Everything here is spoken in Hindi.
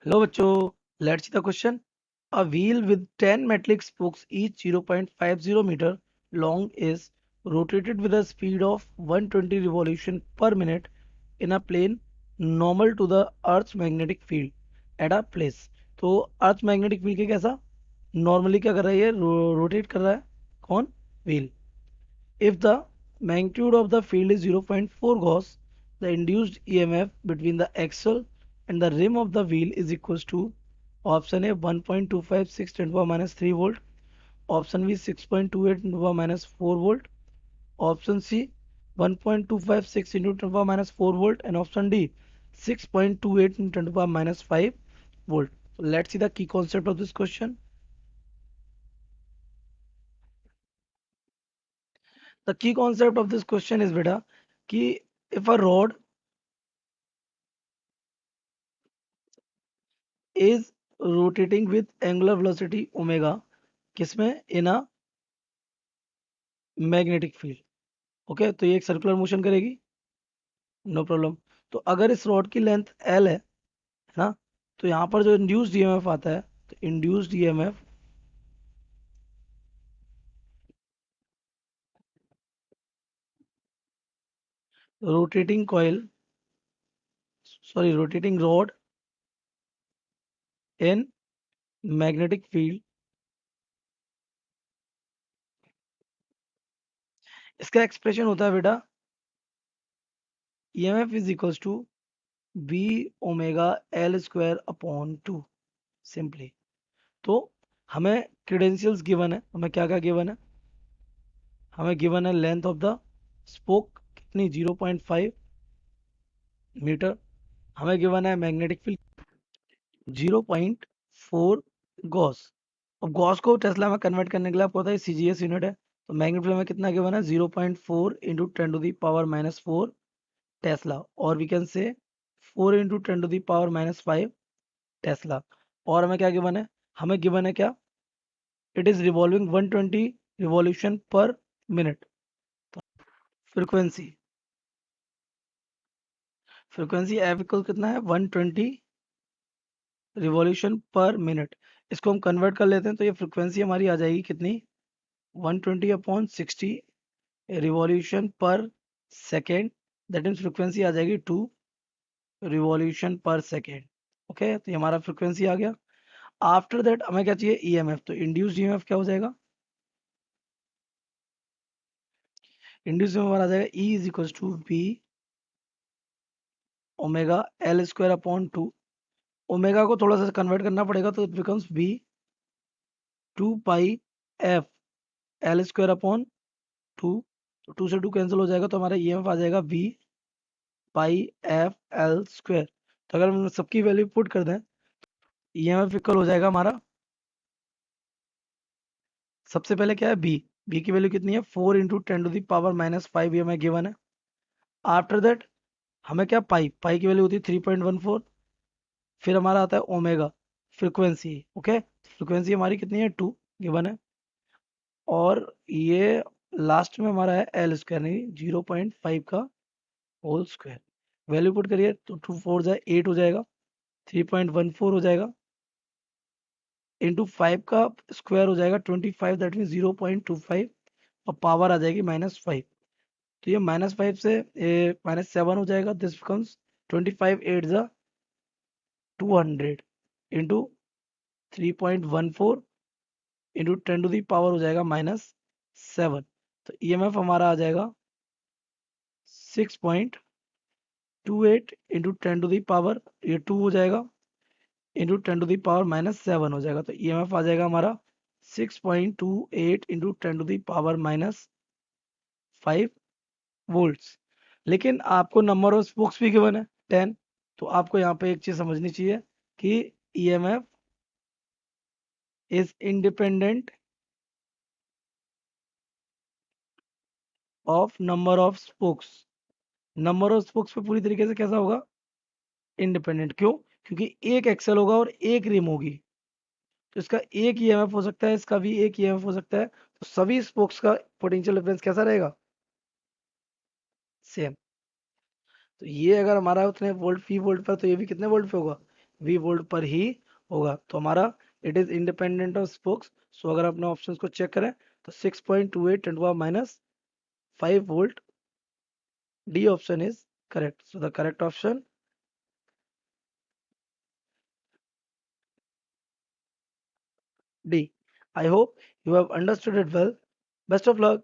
Hello, bachcho. Let's see the question. A wheel with 10 metallic spokes, each 0.50 meter long, is rotated with a speed of 120 revolution per minute in a plane normal to the Earth's magnetic field at a place. तो अर्थ मैग्नेटिक फील्ड के कैसा नॉर्मली क्या कर रहा है ये रोटेट कर रहा है कौन wheel if the magnitude of the field is 0.4 Gauss, the induced EMF between the axle and the rim of the wheel is equals to option A 1.256 10 to the power minus 3 volt, option B 6.28 10 to the power minus 4 volt, option C 1.256 into 10 to the power minus 4 volt, and option D 6.28 into 10 to the power minus 5 volt. So let's see the key concept of this question. The key concept of this question is beta कि if a rod is rotating with angular velocity omega किसमें इन अ मैग्नेटिक फील्ड ओके तो ये एक सर्कुलर मोशन करेगी नो प्रॉब्लम तो अगर इस रॉड की लेंथ एल है ना तो यहाँ पर जो इंड्यूस्ड ईएमएफ आता है तो induced EMF rotating coil sorry rotating rod in magnetic field इसका एक्सप्रेशन होता है बेटा EMF is equals to B omega L square upon 2 simply तो हमें क्रेडेंशियल्स गिवन है हमें क्या क्या गिवन है हमें गिवन है लेंथ ऑफ द स्पोक कितनी 0.5 मीटर हमें गिवन है मैग्नेटिक फील्ड 0.4 गॉस अब गॉस को टेस्ला में कन्वर्ट करने के लिए आपको पता है सीजीएस यूनिट है तो मैग्नेटिक फील्ड में कितना गिवन है 0.4 into 10 to the power minus 4 tesla और we can say 4 into 10 to the power minus 5 tesla और हमें क्या गिवन है हमें गिवन है क्या it is revolving 120 revolution per minute frequency frequency F equal कितना है 120 रिवॉल्यूशन पर मिनट इसको हम कन्वर्ट कर लेते हैं तो ये फ्रीक्वेंसी हमारी आ जाएगी कितनी 120 अपॉन 60 रिवॉल्यूशन पर सेकेंड दैट मीन्स फ्रीक्वेंसी आ जाएगी 2 रिवॉल्यूशन पर सेकेंड ओके तो ये हमारा फ्रीक्वेंसी आ गया आफ्टर दैट हमें क्या चाहिए ईएमएफ तो इंड्यूस्ड ईएमएफ क्या हो जाएगा इंड्यूस्ड ईएमएफ आ जाएगा E is equal to B omega L square upon 2 omega को थोड़ा सा कन्वर्ट करना पड़ेगा तो it becomes B 2 pi F L square upon 2 तो 2 से 2 कैंसिल हो जाएगा तो हमारा ईएमएफ आ जाएगा v पाई एफ एल स्क्वायर तो अगर हम सबकी वैल्यू पुट कर दें ईएमएफ इक्वल हो जाएगा हमारा सबसे पहले क्या है बी की वैल्यू कितनी है 4 into 10 to the power minus 5 ये हमें गिवन है आफ्टर दैट हमें क्या पाई की वैल्यू होती है 3.14 फिर हमारा आता है ओमेगा फ्रीक्वेंसी ओके फ्रीक्वेंसी हमारी कितनी है 2 गिवन है और ये लास्ट में हमारा है एल स्क्वायर नहीं 0.5 का होल स्क्वायर वैल्यू पुट करिए तो 2 4 जाए 8 हो जाएगा 3.14 हो जाएगा इंटू 5 का स्क्वायर हो जाएगा 25 दैट मीन 0.25 और पावर आ जाएगी -5 तो ये -5 से -7 हो जाएगा दिस बिकम्स 25 8 जा 200 into 3.14 into 10 to the power हो जाएगा -7 तो ईएमएफ हमारा आ जाएगा 6.28 इंटू 10 टू दी पावर ये 2 हो जाएगा इंटू 10 टू दी पावर -7 हो जाएगा तो ईएमएफ आ जाएगा हमारा 6.28 into 10 to the power -5 volts लेकिन आपको नंबर ऑफ स्पोक्स भी गिवन है 10 तो आपको यहाँ पे एक चीज समझनी चाहिए कि EMF is independent of number of spokes number of spokes पे पूरी तरीके से कैसा होगा इंडिपेंडेंट क्यों क्योंकि एक एक्सेल होगा और एक रिम होगी तो इसका एक ईएमएफ हो सकता है इसका भी एक ईएमएफ हो सकता है तो सभी स्पोक्स का पोटेंशियल डिफरेंस कैसा रहेगा सेम तो ये अगर हमारा उतने वोल्ट फी वोल्ट पर तो ये भी कितने वोल्ट पे होगा वी वोल्ट पर ही होगा। तो हमारा it is independent of spokes. So अगर अपने ऑप्शंस को चेक करें तो 6.28 10 to the minus 5 volt, D option is correct. So the correct option D. I hope you have understood it well. Best of luck.